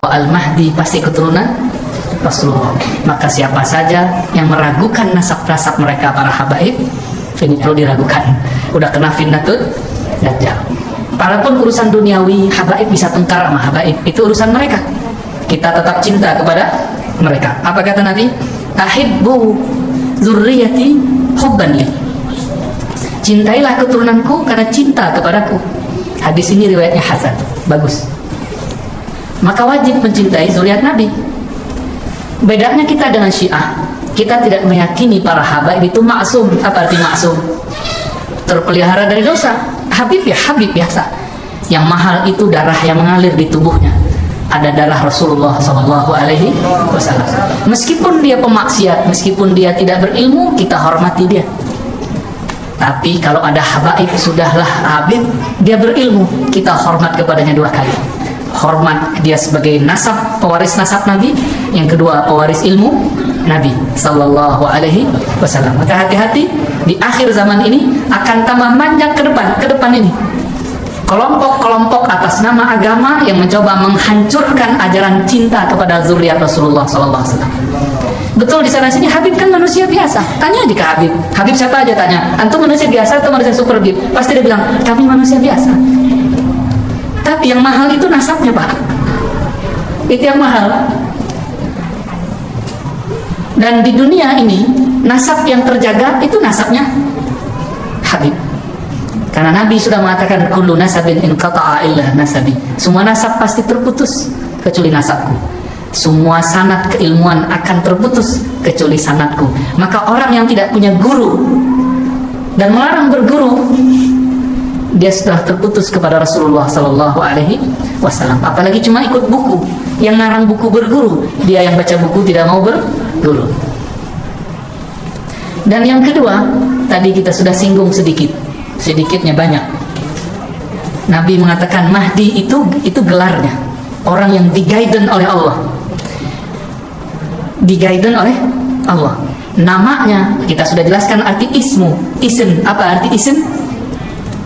Al-Mahdi pasti keturunan Rasulullah. Maka siapa saja yang meragukan nasab-nasab mereka para habaib, ini perlu diragukan. Udah kena fitnatul dajjal. Walaupun urusan duniawi habaib bisa tengkar sama habaib, itu urusan mereka. Kita tetap cinta kepada mereka. Apa kata Nabi? Ahibbu dzurriyyati hubban li. Cintailah keturunanku karena cinta kepadaku. Hadis ini riwayatnya hasan, bagus. Maka wajib mencintai zuriat Nabi. Bedanya kita dengan Syiah, kita tidak meyakini para habaib itu maksum. Apa arti maksum? Terpelihara dari dosa. Habib ya habib biasa. Yang mahal itu darah yang mengalir di tubuhnya. Ada darah Rasulullah SAW. Meskipun dia pemaksiat, meskipun dia tidak berilmu, kita hormati dia. Tapi kalau ada habaib, sudahlah habib, dia berilmu, kita hormat kepadanya dua kali. Hormat dia sebagai nasab, pewaris nasab Nabi. Yang kedua, pewaris ilmu Nabi Sallallahu Alaihi Wasallam. Maka hati-hati, di akhir zaman ini akan tambah manjang ke depan ini. Kelompok-kelompok atas nama agama yang mencoba menghancurkan ajaran cinta kepada zuriat Rasulullah Sallallahu Alaihi Wasallam. Betul, di sana sini Habib kan manusia biasa. Tanya aja ke Habib. Habib siapa aja tanya. Antum manusia biasa atau manusia super Habib? Pasti dia bilang, kami manusia biasa. Tapi yang mahal itu nasabnya, Pak. Itu yang mahal. Dan di dunia ini, nasab yang terjaga itu nasabnya Habib. Karena Nabi sudah mengatakan, kullu nasabin inqata'a illa nasabi. Semua nasab pasti terputus kecuali nasabku. Semua sanad keilmuan akan terputus kecuali sanadku. Maka orang yang tidak punya guru dan melarang berguru, dia sudah terputus kepada Rasulullah Sallallahu Alaihi Wasallam. Apalagi cuma ikut buku, yang ngarang buku berguru, dia yang baca buku tidak mau berguru. Dan yang kedua, tadi kita sudah singgung sedikitnya banyak. Nabi mengatakan Mahdi itu gelarnya, orang yang diguiden oleh Allah. Diguiden oleh Allah. Namanya kita sudah jelaskan arti ismu. Isim, apa arti isim?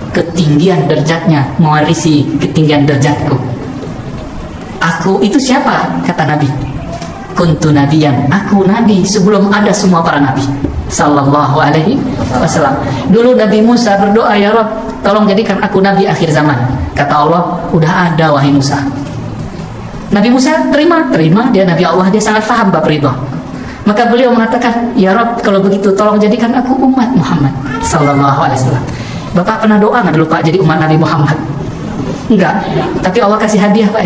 Ketinggian derajatnya, mewarisi ketinggian derajatku. Aku itu siapa? Kata Nabi, kuntu nabiyan, aku nabi sebelum ada semua para nabi Sallallahu Alaihi Wasallam. Dulu Nabi Musa berdoa, ya Rabb, tolong jadikan aku nabi akhir zaman. Kata Allah, udah ada wahai Musa. Nabi Musa terima, dia Nabi Allah, dia sangat paham bab ridha. Maka beliau mengatakan, ya Rabb, kalau begitu tolong jadikan aku umat Muhammad Sallallahu Alaihi Wasallam. Bapak pernah doa nggak dulu Pak jadi umat Nabi Muhammad? Enggak, tapi Allah kasih hadiah Pak.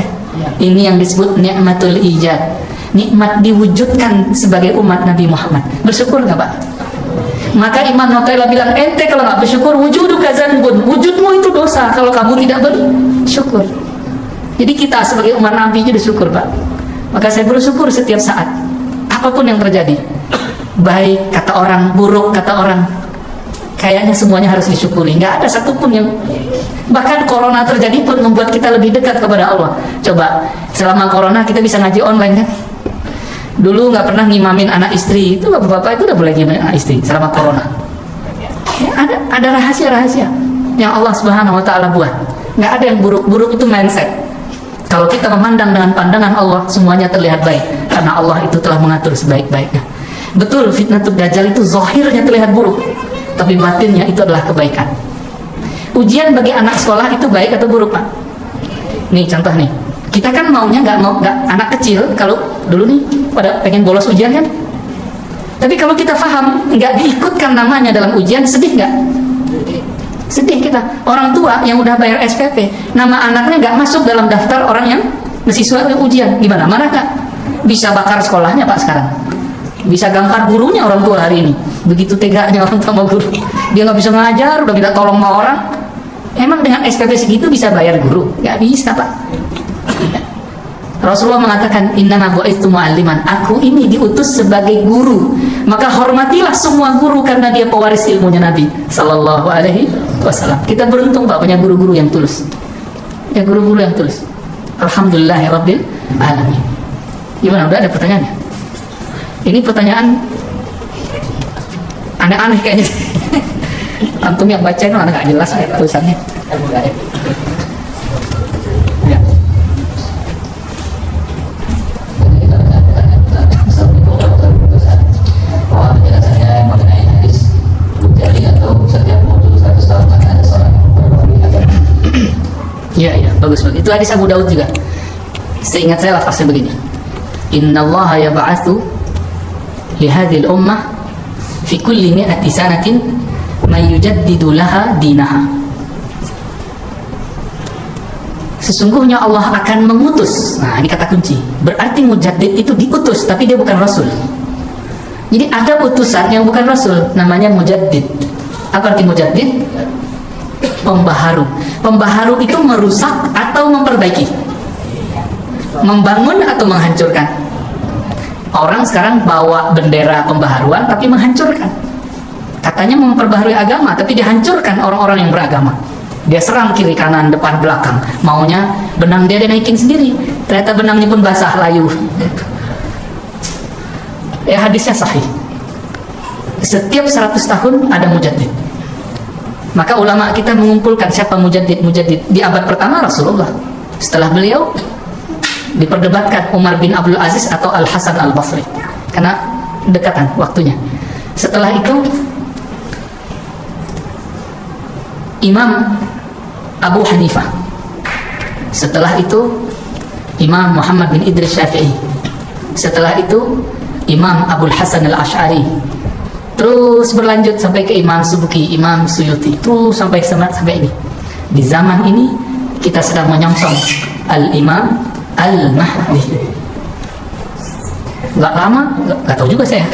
Ini yang disebut nikmatul ijad, nikmat diwujudkan sebagai umat Nabi Muhammad. Bersyukur nggak Pak? Maka Imam Nawawi bilang, ente kalau nggak bersyukur, wujuduka zanbun, wujudmu itu dosa kalau kamu tidak bersyukur. Jadi kita sebagai umat Nabi jadi syukur Pak. Maka saya bersyukur setiap saat, apapun yang terjadi, baik kata orang, buruk kata orang, kayaknya semuanya harus disyukuri. Nggak ada satupun yang, bahkan corona terjadi pun membuat kita lebih dekat kepada Allah. Coba selama corona kita bisa ngaji online kan? Dulu nggak pernah ngimamin anak istri, itu bapak-bapak itu udah boleh ngimamin anak istri selama corona. Ya, ada rahasia-rahasia yang Allah Subhanahu Wa Taala buat. Nggak ada yang buruk-buruk, itu mindset. Kalau kita memandang dengan pandangan Allah, semuanya terlihat baik karena Allah itu telah mengatur sebaik-baiknya. Betul, fitnatul dajjal itu zahirnya terlihat buruk, tapi batinnya itu adalah kebaikan. Ujian bagi anak sekolah itu baik atau buruk Pak? Nih contoh nih, kita kan maunya nggak anak kecil kalau dulu nih pada pengen bolos ujian kan, tapi kalau kita paham nggak diikutkan namanya dalam ujian, sedih nggak? Sedih kita. Orang tua yang udah bayar SPP, nama anaknya nggak masuk dalam daftar orang yang mahasiswa ujian, gimana? Marah nggak? Bisa bakar sekolahnya Pak sekarang, bisa gampar gurunya orang tua hari ini. Begitu teganya orang tua sama guru, dia nggak bisa ngajar, udah minta tolong sama orang. Emang dengan SPP segitu bisa bayar guru? Nggak bisa Pak. Rasulullah mengatakan, innama bu'itsu mu'alliman, aku ini diutus sebagai guru. Maka hormatilah semua guru karena dia pewaris ilmunya Nabi Sallallahu Alaihi Wasallam. Kita beruntung Pak punya guru-guru yang tulus. Ya guru-guru yang tulus. Alhamdulillahirabbil alamin. Gimana, udah ada pertanyaannya? Ini pertanyaan aneh-aneh kayaknya. Antum yang baca itu nggak jelas tulisannya. Ya. Itu hadis Abu Daud juga. Seingat saya lafaznya begini. Innallaha yab'atsu li hadhil ummah fi kulli mi'ati sanatin may yujaddidu laha dinaha. Sesungguhnya Allah akan mengutus. Nah, ini kata kunci. Berarti mujaddid itu diutus, tapi dia bukan rasul. Jadi ada utusan yang bukan rasul, namanya mujaddid. Apa arti mujaddid? Pembaharu. Pembaharu itu merusak atau memperbaiki, membangun atau menghancurkan. Orang sekarang bawa bendera pembaharuan tapi menghancurkan. Katanya memperbaharui agama, tapi dihancurkan orang-orang yang beragama. Dia serang kiri kanan depan belakang, maunya benang dia naikin sendiri, ternyata benangnya pun basah layu. Hadisnya sahih. Setiap 100 tahun ada mujaddid. Maka ulama kita mengumpulkan siapa mujaddid di abad pertama Rasulullah. Setelah beliau diperdebatkan Umar bin Abdul Aziz atau Al Hasan Al Basri, karena dekatan waktunya. Setelah itu Imam Abu Hanifah. Setelah itu Imam Muhammad bin Idris Syafi'i. Setelah itu Imam Abul Hasan Al-Ash'ari. Terus berlanjut sampai ke Imam Subuki, Imam Suyuti, terus sampai ini. Di zaman ini kita sedang menyongsong Al-Imam Al-Mahdi. Gak lama, gak tahu juga saya.